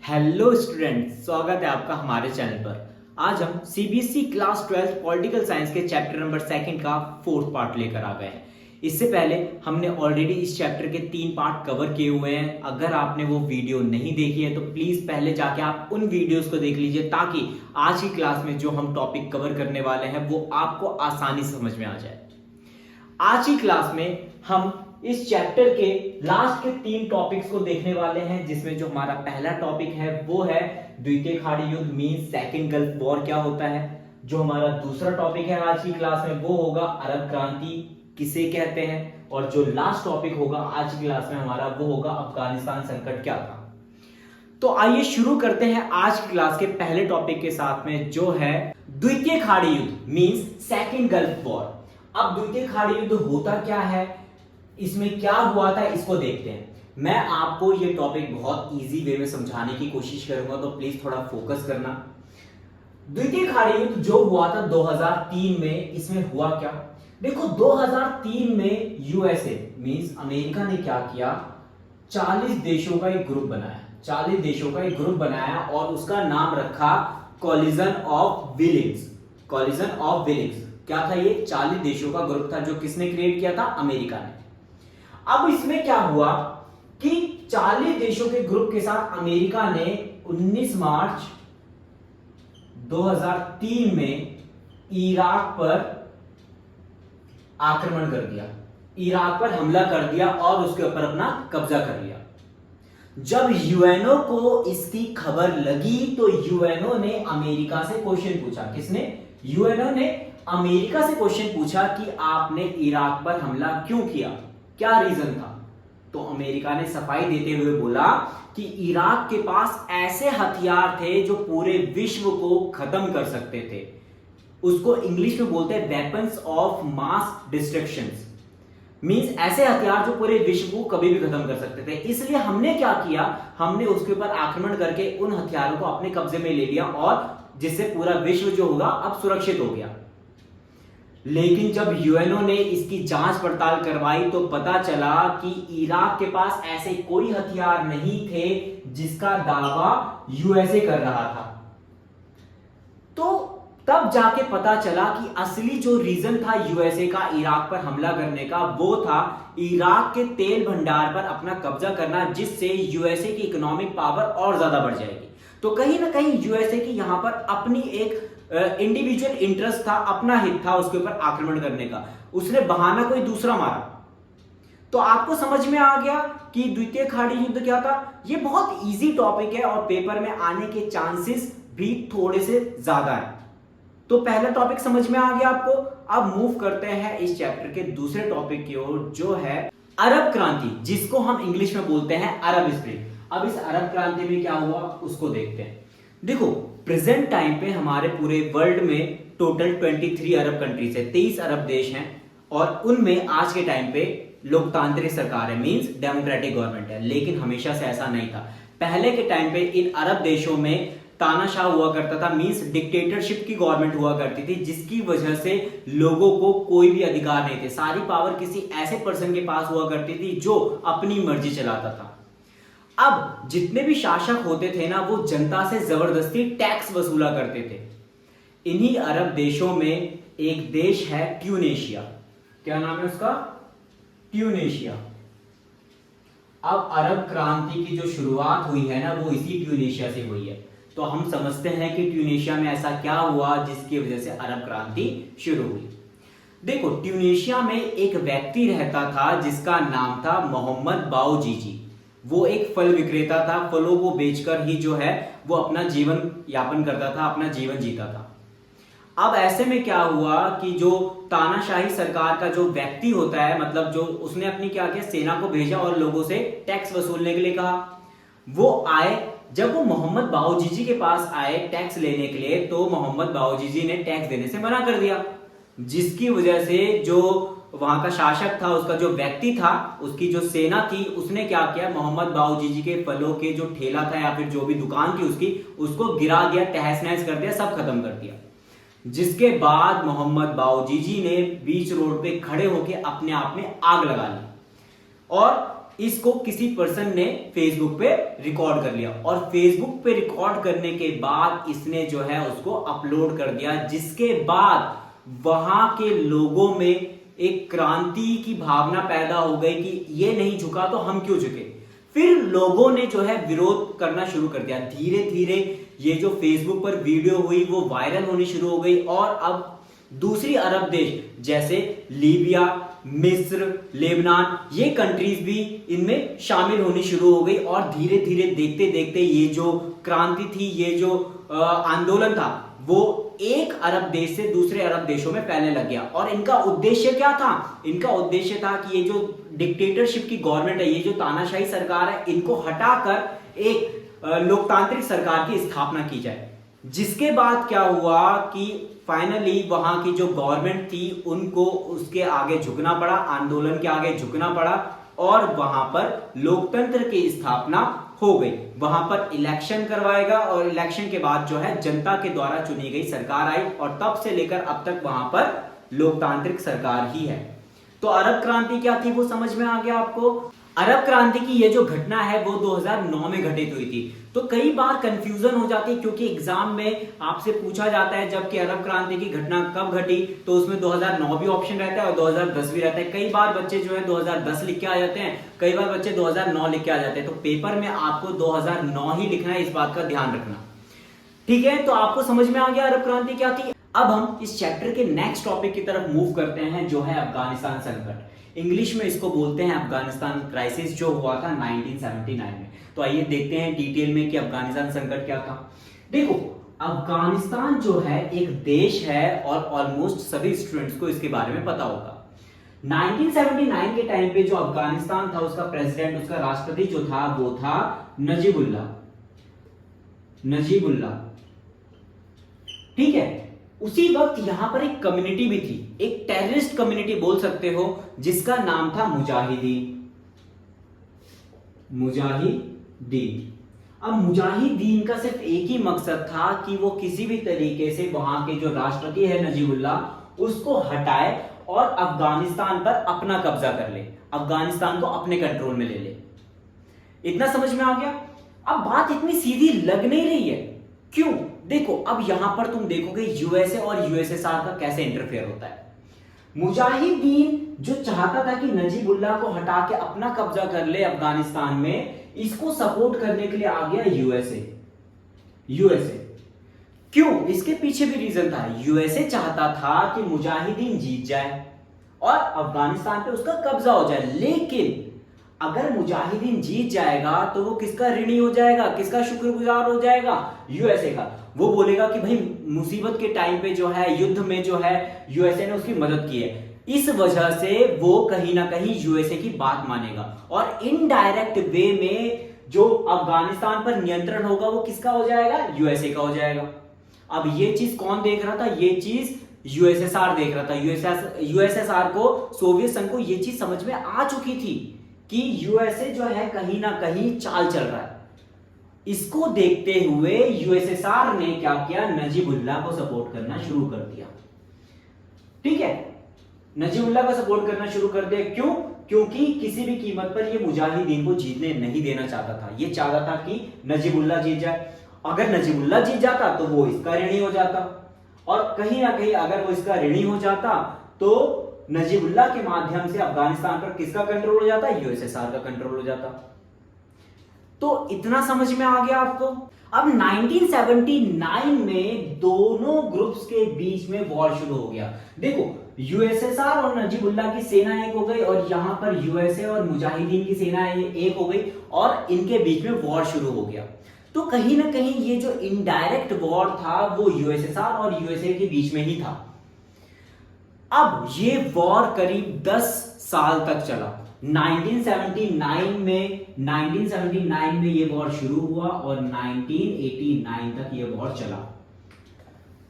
Hello student, स्वागत है आपका हमारे चैनल पर। आज हम सीबीएसई क्लास 12 पॉलिटिकल साइंस के चैप्टर नंबर 2 का 4th पार्ट लेकर आ गए हैं। इससे पहले हमने ऑलरेडी इस चैप्टर के 3 पार्ट कवर किए हुए हैं। अगर आपने वो वीडियो नहीं देखी है तो प्लीज पहले जाके आप उन वीडियोस को देख लीजिए, ताकि आज की क्लास में जो हम टॉपिक कवर करने वाले हैं वो आपको आसानी से समझ में आ जाए। आज की क्लास में हम इस चैप्टर के लास्ट के 3 टॉपिक्स को देखने वाले हैं, जिसमें जो हमारा पहला टॉपिक है वो है द्वितीय खाड़ी युद्ध मीन सेकंड गल्फ वॉर क्या होता है। जो हमारा दूसरा टॉपिक है आज की क्लास में वो होगा अरब क्रांति किसे कहते हैं, और जो लास्ट टॉपिक होगा आज की क्लास में हमारा वो होगा अफगानिस्तान संकट क्या था। तो आइए शुरू करते हैं आज की क्लास के पहले टॉपिक के साथ में, जो है द्वितीय खाड़ी युद्ध मींस सेकंड गल्फ वॉर। अब द्वितीय खाड़ी युद्ध होता क्या है, इसमें क्या हुआ था, इसको देखते हैं। मैं आपको ये टॉपिक बहुत इजी वे में समझाने की कोशिश करूंगा, तो प्लीज थोड़ा फोकस करना। द्वितीय खाड़ी युद्ध जो हुआ था 2003 में, इसमें हुआ क्या, देखो 2003 में यूएसए मींस अमेरिका ने क्या किया, 40 देशों का एक ग्रुप बनाया। 40 देशों का एक ग्रुप बनाया और उसका नाम रखा कोलिजन ऑफ विलिंग्स। कोलिजन ऑफ विलिंग्स क्या था, ये 40 देशों का ग्रुप था। जो किसने क्रिएट किया था, अमेरिका ने। अब इसमें क्या हुआ कि 40 देशों के ग्रुप के साथ अमेरिका ने 19 मार्च 2003 में इराक पर आक्रमण कर दिया, इराक पर हमला कर दिया और उसके ऊपर अपना कब्जा कर लिया। जब यूएनओ को इसकी खबर लगी तो यूएनओ ने अमेरिका से क्वेश्चन पूछा। किसने, यूएनओ ने अमेरिका से क्वेश्चन पूछा कि आपने इराक पर हमला क्यों किया, क्या रीजन था। तो अमेरिका ने सफाई देते हुए बोला कि इराक के पास ऐसे हथियार थे जो पूरे विश्व को खत्म कर सकते थे। उसको इंग्लिश में बोलते हैं weapons of mass destruction, means ऐसे हथियार जो पूरे विश्व को कभी भी खत्म कर सकते थे। इसलिए हमने क्या किया, हमने उसके ऊपर आक्रमण करके उन हथियारों को अपने कब्जे में ले लिया, और जिससे पूरा विश्व जो होगा अब सुरक्षित हो गया। लेकिन जब यूएनओ ने इसकी जांच पड़ताल करवाई तो पता चला कि इराक के पास ऐसे कोई हथियार नहीं थे जिसका दावा यूएसए कर रहा था। तो तब जाके पता चला कि असली जो रीजन था यूएसए का इराक पर हमला करने का, वो था इराक के तेल भंडार पर अपना कब्जा करना, जिससे यूएसए की इकोनॉमिक पावर और ज्यादा बढ़ जाएगी। तो कहीं ना कहीं यूएसए की यहां पर अपनी एक इंडिविजुअल इंटरेस्ट था, अपना हित था उसके ऊपर आक्रमण करने का। उसने बहाना कोई दूसरा मारा। तो आपको समझ में आ गया कि द्वितीय खाड़ी युद्ध क्या था। ये बहुत इजी टॉपिक है और पेपर में आने के चांसेस भी थोड़े से ज्यादा है। तो पहला टॉपिक समझ में आ गया आपको। अब मूव करते हैं इस चैप्टर के दूसरे टॉपिक की ओर, जो है अरब क्रांति, जिसको हम इंग्लिश में बोलते हैं अरब स्प्रिंग। अब इस अरब क्रांति में क्या हुआ उसको देखते हैं। देखो प्रेजेंट टाइम पे हमारे पूरे वर्ल्ड में टोटल 23 अरब कंट्रीज है, 23 अरब देश हैं, और उनमें आज के टाइम पे लोकतांत्रिक सरकार है, मींस डेमोक्रेटिक गवर्नमेंट है। लेकिन हमेशा से ऐसा नहीं था। पहले के टाइम पे इन अरब देशों में तानाशाह हुआ करता था, मींस डिक्टेटरशिप की गवर्नमेंट हुआ करती थी, जिसकी वजह से लोगों को कोई भी अधिकार नहीं थे। सारी पावर किसी ऐसे पर्सन के पास हुआ करती थी जो अपनी मर्जी चलाता था। अब जितने भी शासक होते थे ना, वो जनता से जबरदस्ती टैक्स वसूला करते थे। इन्हीं अरब देशों में एक देश है ट्यूनेशिया। क्या नाम है उसका, ट्यूनेशिया। अब अरब क्रांति की जो शुरुआत हुई है ना, वो इसी ट्यूनेशिया से हुई है। तो हम समझते हैं कि ट्यूनेशिया में ऐसा क्या हुआ जिसकी वजह से अरब क्रांति शुरू हुई। देखो ट्यूनेशिया में एक व्यक्ति रहता था जिसका नाम था मोहम्मद बाओजीजी। वो एक फल विक्रेता था, फलों को बेचकर ही जो है वो अपना जीवन यापन करता था, अपना जीवन जीता था। अब ऐसे में क्या हुआ कि जो तानाशाही सरकार का जो व्यक्ति होता है, मतलब जो उसने अपनी क्या किया, सेना को भेजा और लोगों से टैक्स वसूलने के लिए कहा। वो आए, जब वो मोहम्मद बाओजीजी के पास आए टैक्स लेने के लिए, तो मोहम्मद बाओजीजी ने टैक्स देने से मना कर दिया, जिसकी वजह से जो वहां का शासक था, उसका जो व्यक्ति था, उसकी जो सेना थी, उसने क्या किया, मोहम्मद बाओजीजी के फलों के जो ठेला था या फिर जो भी दुकान थी उसकी, उसको गिरा दिया, तहस नहस कर दिया, सब खत्म कर दिया। जिसके बाद मोहम्मद बाओजीजी ने बीच रोड पे खड़े होकर अपने आप में आग लगा ली और इसको किसी पर्सन ने फेसबुक पे रिकॉर्ड कर लिया और फेसबुक पे रिकॉर्ड करने के बाद इसने जो है उसको अपलोड कर दिया, जिसके बाद वहां के लोगों में एक क्रांति की भावना पैदा हो गई कि ये नहीं झुका तो हम क्यों झुके। फिर लोगों ने जो है विरोध करना शुरू कर दिया। धीरे धीरे ये जो फेसबुक पर वीडियो हुई वो वायरल होनी शुरू हो गई और अब दूसरी अरब देश जैसे लीबिया, मिस्र, लेबनान, ये कंट्रीज भी इनमें शामिल होनी शुरू हो गई और धीरे धीरे देखते देखते ये जो क्रांति थी, ये जो आंदोलन था, वो एक अरब देश से दूसरे अरब देशों में फैलने लग गया। और इनका उद्देश्य क्या था? इनका उद्देश्य था कि ये जो डिक्टेटरशिप की गवर्नमेंट है, ये जो तानाशाही सरकार है, इनको हटाकर एक लोकतांत्रिक सरकार की स्थापना की जाए। जिसके बाद क्या हुआ कि फाइनली वहां की जो गवर्नमेंट थी उनको उसके आगे झुकना पड़ा, आंदोलन के आगे झुकना पड़ा और वहां पर लोकतंत्र की स्थापना हो गई। वहां पर इलेक्शन करवाएगा और इलेक्शन के बाद जो है जनता के द्वारा चुनी गई सरकार आई और तब से लेकर अब तक वहां पर लोकतांत्रिक सरकार ही है। तो अरब क्रांति क्या थी वो समझ में आ गया आपको। अरब क्रांति की ये जो घटना है वो 2009 में घटित हुई थी। तो कई बार कंफ्यूजन हो जाती है क्योंकि एग्जाम में आपसे पूछा जाता है जबकि अरब क्रांति की घटना कब घटी, तो उसमें 2009 भी ऑप्शन रहता है और 2010 भी रहता है। कई बार बच्चे जो है 2010 लिख के आ जाते हैं, कई बार बच्चे 2009 लिख के आ जाते हैं। तो पेपर में आपको 2009 ही लिखना है, इस बात का ध्यान रखना। ठीक है, तो आपको समझ में आ गया अरब क्रांति क्या थी। अब हम इस चैप्टर के नेक्स्ट टॉपिक की तरफ मूव करते हैं जो है अफगानिस्तान संकट। इंग्लिश में इसको बोलते हैं अफगानिस्तान क्राइसिस, जो हुआ था 1979 में। तो आइए देखते हैं डिटेल में कि अफगानिस्तान संकट क्या था। देखो, अफगानिस्तान जो है एक देश है और ऑलमोस्ट सभी स्टूडेंट्स को इसके बारे में पता होगा। 1979 के टाइम पे जो अफगानिस्तान था उसका प्रेसिडेंट, उसका राष्ट्रपति जो था वो था नजीबुल्लाह। ठीक है, उसी वक्त यहां पर एक कम्युनिटी भी थी, एक टेररिस्ट कम्युनिटी बोल सकते हो, जिसका नाम था मुजाहिदीन। अब मुजाहिदीन का सिर्फ एक ही मकसद था कि वो किसी भी तरीके से वहां के जो राष्ट्रपति है नजीबुल्लाह उसको हटाए और अफगानिस्तान पर अपना कब्जा कर ले, अफगानिस्तान को अपने कंट्रोल में ले ले। इतना समझ में आ गया। अब बात इतनी सीधी लग नहीं रही है, क्यों? देखो, अब यहां पर तुम देखोगे यूएसए और यूएसएसआर का कैसे इंटरफेयर होता है। मुजाहिदीन जो चाहता था कि नजीबुल्लाह को हटा के अपना कब्जा कर ले अफगानिस्तान में, इसको सपोर्ट करने के लिए आ गया यूएसए। क्यों? इसके पीछे भी रीजन था। यूएसए चाहता था कि मुजाहिदीन जीत जाए और अफगानिस्तान पे उसका कब्जा हो जाए, लेकिन अगर मुजाहिदीन जीत जाएगा तो वो किसका ऋणी हो जाएगा, किसका शुक्रगुजार हो जाएगा? यूएसए का। वो बोलेगा कि भाई मुसीबत के टाइम पे जो है, युद्ध में जो है यूएसए ने उसकी मदद की है। इस वजह से वो कहीं ना कहीं यूएसए की बात मानेगा और इनडायरेक्ट वे में जो अफगानिस्तान पर नियंत्रण होगा वो किसका हो जाएगा? यूएसए का हो जाएगा। अब ये चीज कौन देख रहा था? ये चीज यूएसएसआर देख रहा था। यूएसएसआर को, सोवियत संघ को ये चीज समझ में आ चुकी थी कि यूएसए जो है कहीं ना कहीं चाल चल रहा है। इसको देखते हुए यूएसएसआर ने क्या किया? नजीबुल्लाह को सपोर्ट करना शुरू कर दिया। ठीक है, नजीबुल्लाह को सपोर्ट करना शुरू कर दिया। क्यों? क्योंकि किसी भी कीमत पर ये मुजाहिदीन को जीतने नहीं देना चाहता था। ये चाहता था कि नजीबुल्लाह जीत जाए। अगर नजीबुल्लाह जीत जाता तो वो इसका ऋणी हो जाता और कहीं ना कहीं अगर वो इसका ऋणी हो जाता तो नजीबुल्लाह के माध्यम से अफगानिस्तान पर किसका कंट्रोल हो जाता? यूएसएसआर का कंट्रोल हो जाता। तो इतना समझ में आ गया आपको। अब 1979 में दोनों ग्रुप्स के बीच में वॉर शुरू हो गया। देखो, यूएसएसआर और नजीबुल्लाह की सेना एक हो गई और यहां पर यूएसए और मुजाहिदीन की सेना एक हो गई और इनके बीच में वॉर शुरू हो गया। तो कहीं ना कहीं ये जो इनडायरेक्ट वॉर था वो यूएसएसआर और यूएसए के बीच में ही था। अब ये वॉर करीब 10 साल तक चला। 1979 में ये वॉर शुरू हुआ और 1989 तक ये वॉर चला।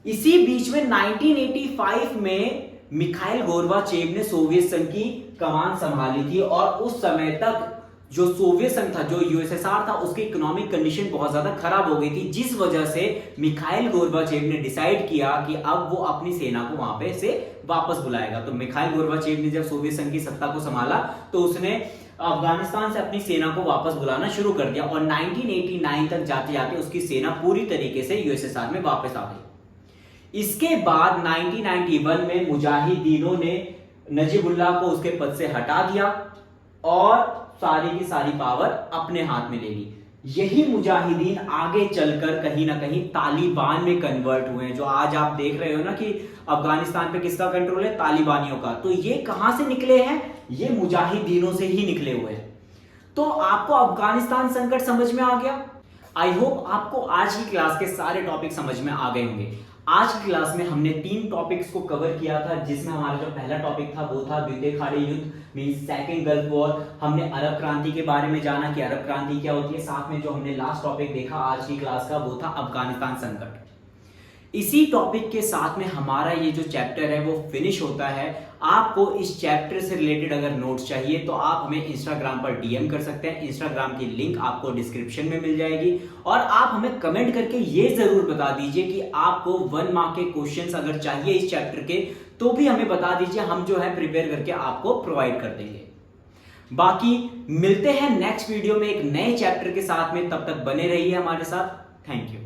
इसी बीच में 1985 में मिखाइल गोर्बाचेव ने सोवियत संघ की कमान संभाली थी और उस समय तक जो सोवियत संघ था, जो यूएसएसआर था, उसकी इकोनॉमिक कंडीशन बहुत ज्यादा खराब हो गई थी, जिस वजह से मिखाइल गोर्बाचेव ने डिसाइड किया कि अब वो अपनी सेना को वहां पे से वापस बुलाएगा। तो मिखाइल गोर्बाचेव ने जब सोवियत संघ की सत्ता को संभाला तो उसने अफगानिस्तान से अपनी सेना को वापस बुलाना शुरू कर दिया और 1989 तक जाते जाते उसकी सेना पूरी तरीके से यूएसएसआर में वापस आ गई। इसके बाद 1991 में मुजाहिदीनों ने नजीबुल्लाह को उसके पद से हटा दिया और सारी की सारी पावर अपने हाथ में ले ली। यही मुजाहिदीन आगे चलकर कहीं ना कहीं तालिबान में कन्वर्ट हुए हैं। जो आज आप देख रहे हो ना कि अफगानिस्तान पे किसका कंट्रोल है, तालिबानियों का, तो ये कहां से निकले हैं, ये मुजाहिदीनों से ही निकले हुए हैं। तो आपको अफगानिस्तान संकट समझ में आ गया। आई होप आपको आज की क्लास के सारे टॉपिक समझ में आ गए होंगे। आज की क्लास में हमने 3 टॉपिक्स को कवर किया था, जिसमें हमारा जो पहला टॉपिक था वो था द्वितीय खाड़ी युद्ध मींस सेकंड गल्फ वॉर। हमने अरब क्रांति के बारे में जाना कि अरब क्रांति क्या होती है। साथ में जो हमने लास्ट टॉपिक देखा आज की क्लास का वो था अफगानिस्तान संकट। इसी टॉपिक के साथ में हमारा ये जो चैप्टर है वो फिनिश होता है। आपको इस चैप्टर से रिलेटेड अगर नोट्स चाहिए तो आप हमें इंस्टाग्राम पर डीएम कर सकते हैं। इंस्टाग्राम की लिंक आपको डिस्क्रिप्शन में मिल जाएगी। और आप हमें कमेंट करके ये जरूर बता दीजिए कि आपको 1 मार्क के क्वेश्चंस अगर चाहिए इस चैप्टर के, तो भी हमें बता दीजिए, हम जो है प्रिपेयर करके आपको प्रोवाइड कर देंगे। बाकी मिलते हैं नेक्स्ट वीडियो में एक नए चैप्टर के साथ में, तब तक बने रहिए हमारे साथ। Thank you.